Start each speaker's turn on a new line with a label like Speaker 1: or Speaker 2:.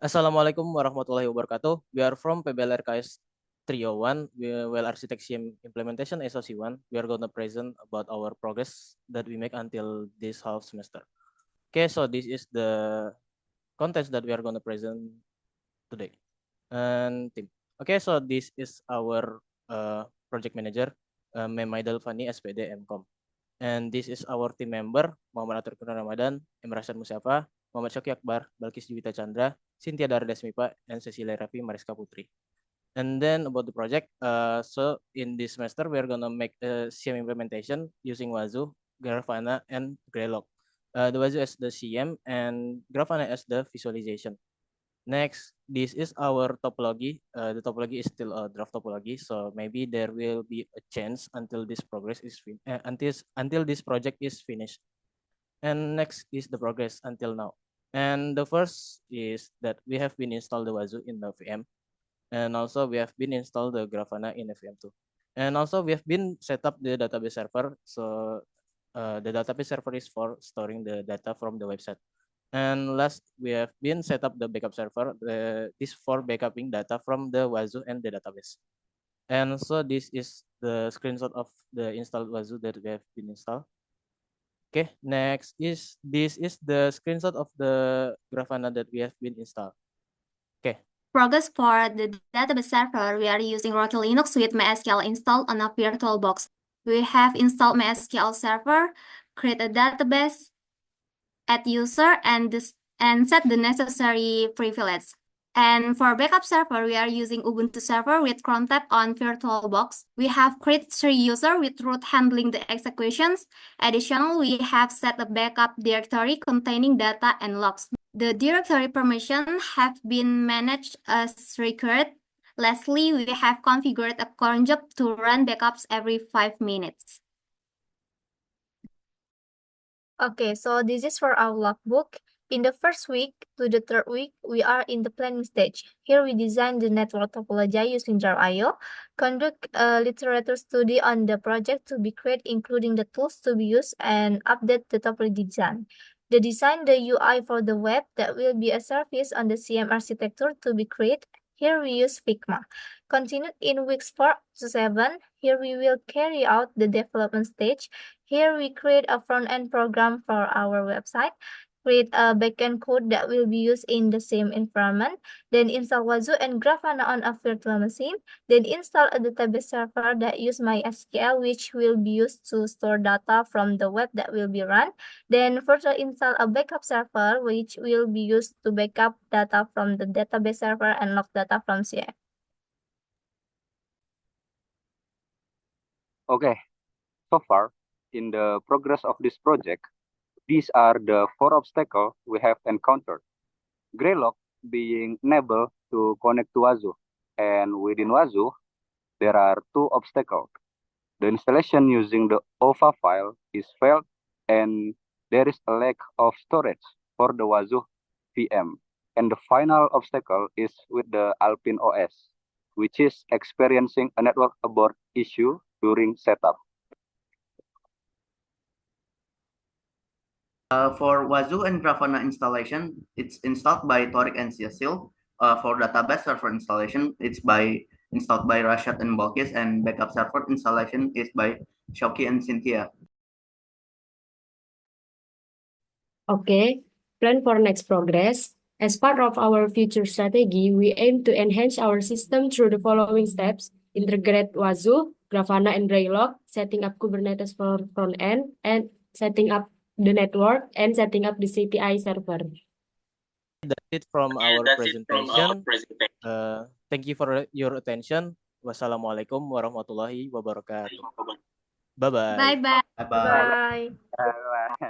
Speaker 1: Assalamualaikum warahmatullahi wabarakatuh. We are from PBLRKS 301, Well Architecture Implementation SOC1. We are going to present about our progress that we make until this half semester. Okay, so this is the content that we are going to present today. And team. Okay, so this is our project manager, Mem Maidal Fani, SPD MCOM. And this is our team member, Muhammad Atur Kurnia Ramadan, Emrasyad Musyafa, Muhammad Syoki Akbar, Balkis Juwita Chandra, Cynthia Dardasmipa, and Cecilia Raffi Mariska Putri. And then about the project, so in this semester, we are going to make a CM implementation using Wazoo, Grafana, and Greylog. The Wazoo as the CM and Grafana as the visualization. Next, this is our topology. The topology is still a draft topology, so maybe there will be a chance until this progress is until this project is finished. And next is the progress until now. And the first is that we have been installed the Wazoo in the VM, and also we have been installed the Grafana in VM2. And also we have been set up the database server. So the database server is for storing the data from the website. And last, we have been set up the backup server. This for backupping data from the Wazoo and the database. And so this is the screenshot of the installed Wazoo that we have been installed. Okay, next is this is the screenshot of the Grafana that we have been installed. Okay.
Speaker 2: Progress for the database server, we are using Rocky Linux with MySQL installed on a VirtualBox. We have installed MySQL server, create a database, add user, and set the necessary privilege. And for backup server, we are using Ubuntu server with crontab on VirtualBox. We have created 3 user with root handling the executions. Additionally, we have set a backup directory containing data and logs. The directory permission have been managed as required. Lastly, we have configured a cron job to run backups every 5 minutes.
Speaker 3: Okay, so this is for our logbook. In the first week to the third week, we are in the planning stage. Here we design the network topology using Jar.io, conduct a literature study on the project to be created, including the tools to be used, and update the topology design. The design the UI for the web that will be a service on the CM architecture to be created. Here we use Figma. Continued in weeks 4 to 7, here we will carry out the development stage. Here we create a front-end program for our website, create a backend code that will be used in the same environment, then install Wazoo and Grafana on a virtual machine, then install a database server that use MySQL, which will be used to store data from the web that will be run, then further install a backup server, which will be used to backup data from the database server and log data from CF.
Speaker 4: Okay, so far, in the progress of this project, these are the 4 obstacles we have encountered. Greylog being unable to connect to Wazoo, and within Wazoo, there are 2 obstacles. The installation using the OVA file is failed, and there is a lack of storage for the Wazoo VM. And the final obstacle is with the Alpine OS, which is experiencing a network abort issue during setup.
Speaker 5: For Wazoo and Grafana installation, it's installed by Torik and Cecil. For database server installation, it's installed by Rashad and Balkis, and backup server installation is by Shoki and Cynthia.
Speaker 6: Okay, plan for next progress. As part of our future strategy, we aim to enhance our system through the following steps: integrate Wazoo, Grafana, and Greylog, setting up Kubernetes for front end, and setting up the network, and setting up the CPI server.
Speaker 1: That's it from our presentation. Thank you for your attention. Wassalamualaikum warahmatullahi wabarakatuh. Bye-bye.
Speaker 2: Bye-bye.
Speaker 5: Bye-bye.
Speaker 3: Bye.